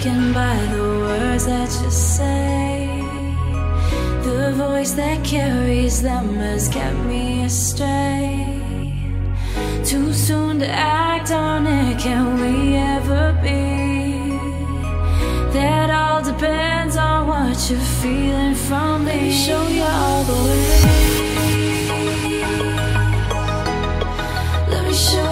taken by the words that you say. The voice that carries them has kept me astray. Too soon to act on it, can we ever be? That all depends on what you're feeling from me. Let me show you all the way. Let me show